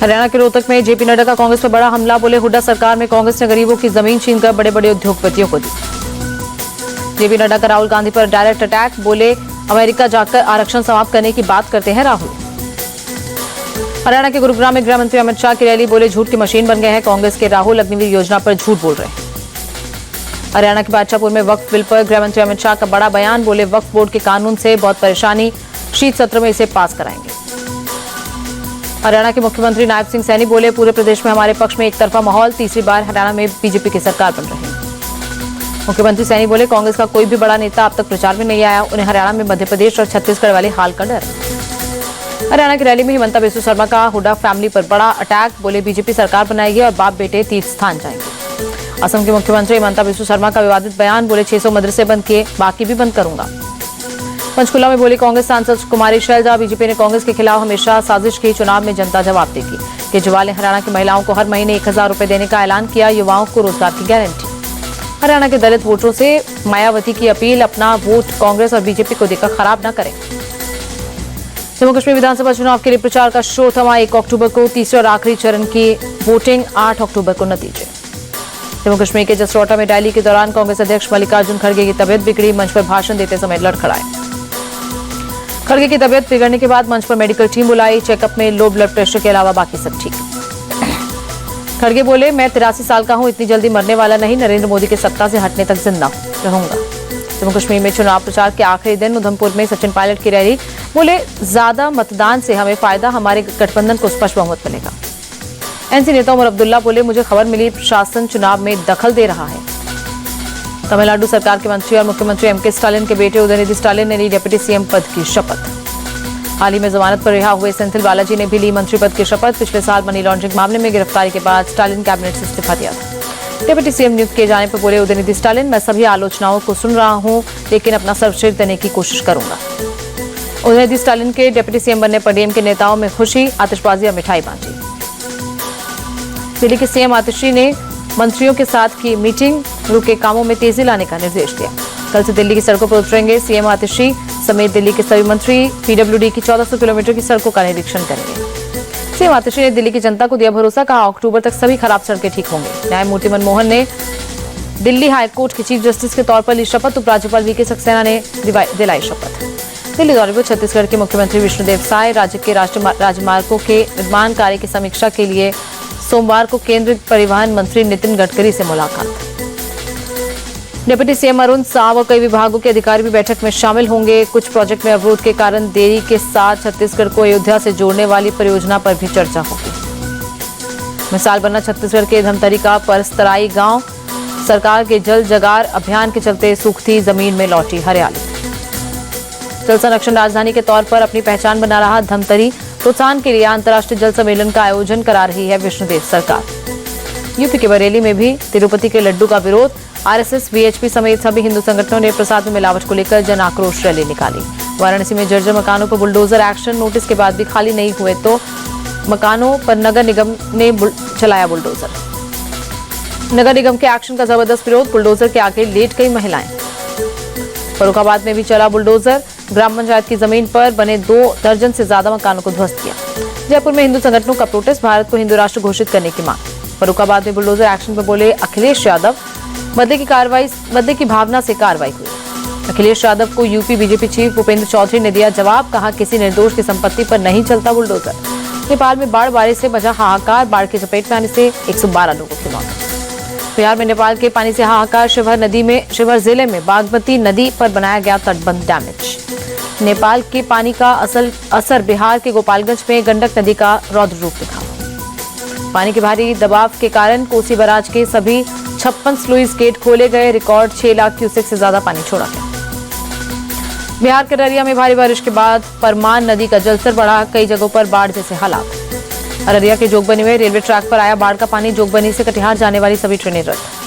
हरियाणा के रोहतक में जेपी नड्डा का कांग्रेस पर बड़ा हमला। बोले हुड्डा सरकार में कांग्रेस ने गरीबों की जमीन छीनकर बड़े बड़े उद्योगपतियों को दी। जेपी नड्डा का राहुल गांधी पर डायरेक्ट अटैक। बोले अमेरिका जाकर आरक्षण समाप्त करने की बात करते हैं राहुल। हरियाणा के गुरुग्राम में गृह मंत्री अमित शाह की रैली। बोले झूठ की मशीन बन गए हैं कांग्रेस के राहुल, अग्निवीर योजना पर झूठ बोल रहे हैं। हरियाणा के बादशाहपुर में वक्फ बिल पर गृह मंत्री अमित शाह का बड़ा बयान। बोले वक्फ बोर्ड के कानून से बहुत परेशानी, शीत सत्र में इसे पास कराएंगे। हरियाणा के मुख्यमंत्री नायब सिंह सैनी बोले पूरे प्रदेश में हमारे पक्ष में एक तरफा माहौल, तीसरी बार हरियाणा में बीजेपी की सरकार बन रही है। मुख्यमंत्री सैनी बोले कांग्रेस का कोई भी बड़ा नेता अब तक प्रचार में नहीं आया, उन्हें हरियाणा में मध्य प्रदेश और छत्तीसगढ़ वाले हाल का डर। हरियाणा की रैली में हिमंता बिस्वा शर्मा का हुड्डा फैमिली पर बड़ा अटैक। बोले बीजेपी सरकार बनाएगी और बाप बेटे तीर्थ स्थान जाएंगे। असम के मुख्यमंत्री हिमंता बिस्वा शर्मा का विवादित बयान। बोले 600 मदरसे बंद किए, बाकी भी बंद करूंगा। पंचकुला में बोली कांग्रेस सांसद कुमारी शैलजा, बीजेपी ने कांग्रेस के खिलाफ हमेशा साजिश की, चुनाव में जनता जवाब देगी। केजरीवाल ने हरियाणा की महिलाओं को हर महीने 1000 रुपए देने का ऐलान किया, युवाओं को रोजगार की गारंटी। हरियाणा के दलित वोटरों से मायावती की अपील, अपना वोट कांग्रेस और बीजेपी को देकर खराब न करें। जम्मू कश्मीर विधानसभा चुनाव के लिए प्रचार का शोर थमा। 1 अक्टूबर को तीसरे और आखिरी चरण की वोटिंग, 8 अक्टूबर को नतीजे। जम्मू कश्मीर के जसरोटा में रैली के दौरान कांग्रेस अध्यक्ष मल्लिकार्जुन खड़गे की तबियत बिगड़ी, मंच पर भाषण देते समय लड़खड़ाए। खड़गे की तबियत बिगड़ने के बाद मंच पर मेडिकल टीम बुलाई, चेकअप में लो ब्लड प्रेशर के अलावा बाकी सब ठीक। खड़गे बोले मैं 83 साल का हूं, इतनी जल्दी मरने वाला नहीं, नरेंद्र मोदी के सत्ता से हटने तक जिंदा रहूंगा। जम्मू कश्मीर में चुनाव प्रचार के आखिरी दिन उधमपुर में सचिन पायलट की रैली। बोले ज्यादा मतदान से हमें फायदा, हमारे गठबंधन को स्पष्ट बहुमत मिलेगा। एनसी नेता उमर अब्दुल्ला बोले मुझे खबर मिली प्रशासन चुनाव में दखल दे रहा है। तमिलनाडु सरकार के मंत्री और मुख्यमंत्री एमके स्टालिन के बेटे उदयनिधि स्टालिन ने ली डिप्टी सीएम पद की शपथ। हाल ही में जमानत पर रिहा हुए सेंथिल बालाजी ने भी ली मंत्री पद की शपथ। पिछले साल मनी लॉन्ड्रिंग मामले में गिरफ्तारी के बाद स्टालिन कैबिनेट से इस्तीफा दिया था। डिप्टी सीएम नियुक्त किए जाने पर बोले उदयनिधि स्टालिन, मैं सभी आलोचनाओं को सुन रहा हूं, लेकिन अपना सर्वश्रेष्ठ देने की कोशिश करूंगा। उदयनिधि स्टालिन के डिप्टी सीएम बनने पर डीएम के नेताओं में खुशी, आतिशबाजी और मिठाई बांटी। दिल्ली के सीएम आतिशी ने मंत्रियों के साथ की मीटिंग, रुके कामों में तेजी लाने का निर्देश दिया। कल से दिल्ली की सड़कों पर उतरेंगे सीएम आतिशी समेत दिल्ली के सभी मंत्री। पीडब्ल्यूडी की 1400 किलोमीटर की सड़कों का निरीक्षण करेंगे। सीएम आतिशी ने दिल्ली की जनता को दिया भरोसा, कहा अक्टूबर तक सभी खराब सड़कें ठीक होंगे। न्यायमूर्ति मनमोहन ने दिल्ली हाईकोर्ट के चीफ जस्टिस के तौर पर ली शपथ। उपराज्यपाल वीके सक्सेना ने दिलाई शपथ। दिल्ली दौरे पर छत्तीसगढ़ के मुख्यमंत्री विष्णुदेव साय, राज्य के राष्ट्रीय राजमार्गों के निर्माण कार्य की समीक्षा के लिए सोमवार को केंद्रीय परिवहन मंत्री नितिन गडकरी से मुलाकात। डिप्टी सीएम अरुण साव और कई विभागों के अधिकारी भी बैठक में शामिल होंगे। कुछ प्रोजेक्ट में अवरोध के कारण देरी के साथ छत्तीसगढ़ को अयोध्या से जोड़ने वाली परियोजना पर भी चर्चा होगी। मिसाल बना छत्तीसगढ़ के धमतरी का परस्तराई गांव। सरकार के जल जगार अभियान के चलते सूखती जमीन में लौटी हरियाली। जल संरक्षण राजधानी के तौर पर अपनी पहचान बना रहा धमतरी, प्रोत्साहन के लिए अंतर्राष्ट्रीय जल सम्मेलन का आयोजन करा रही है विष्णुदेव सरकार। यूपी के बरेली में भी तिरुपति के लड्डू का विरोध। आरएसएस, वीएचपी समेत सभी हिंदू संगठनों ने प्रसाद में मिलावट को लेकर जन आक्रोश रैली निकाली। वाराणसी में जर्जर मकानों पर बुलडोजर एक्शन। नोटिस के बाद भी खाली नहीं हुए तो मकानों पर नगर निगम ने चलाया बुलडोजर। नगर निगम के एक्शन का जबरदस्त विरोध, बुलडोजर के आगे लेट गई महिलाएं। फर्रुखाबाद में भी चला बुलडोजर। ग्राम पंचायत की जमीन पर बने 2 दर्जन से ज्यादा मकानों को ध्वस्त किया। जयपुर में हिंदू संगठनों का प्रोटेस्ट, भारत को हिंदू राष्ट्र घोषित करने की मांग। फर्रुखाबाद में बुलडोजर एक्शन पर बोले अखिलेश यादव, बदले की भावना से कार्रवाई हुई। अखिलेश यादव को UP BJP chief Bhupendra Chaudhary ने दिया जवाब, कहा किसी निर्दोष की संपत्ति पर नहीं चलता बुलडोजर। नेपाल में बाढ़ बारिश से मचा हाहाकार, बाढ़ की चपेट में आने से 112 लोगों की मौत। बिहार में नेपाल के पानी से हाहाकार। शिवहर जिले में बागमती नदी पर बनाया गया तटबंध डैमेज। नेपाल के पानी का असर बिहार के गोपालगंज में गंडक नदी का रौद्र रूप दिखा। पानी के भारी दबाव के कारण कोसी बराज के सभी 56 स्लुइस गेट खोले गए। रिकॉर्ड 6 लाख क्यूसेक से ज्यादा पानी छोड़ा गया। बिहार के अररिया में भारी बारिश के बाद परमान नदी का जलस्तर बढ़ा, कई जगहों पर बाढ़ जैसे हालात। अररिया के जोगबनी में रेलवे ट्रैक पर आया बाढ़ का पानी, जोगबनी से कटिहार जाने वाली सभी ट्रेनें रद्द।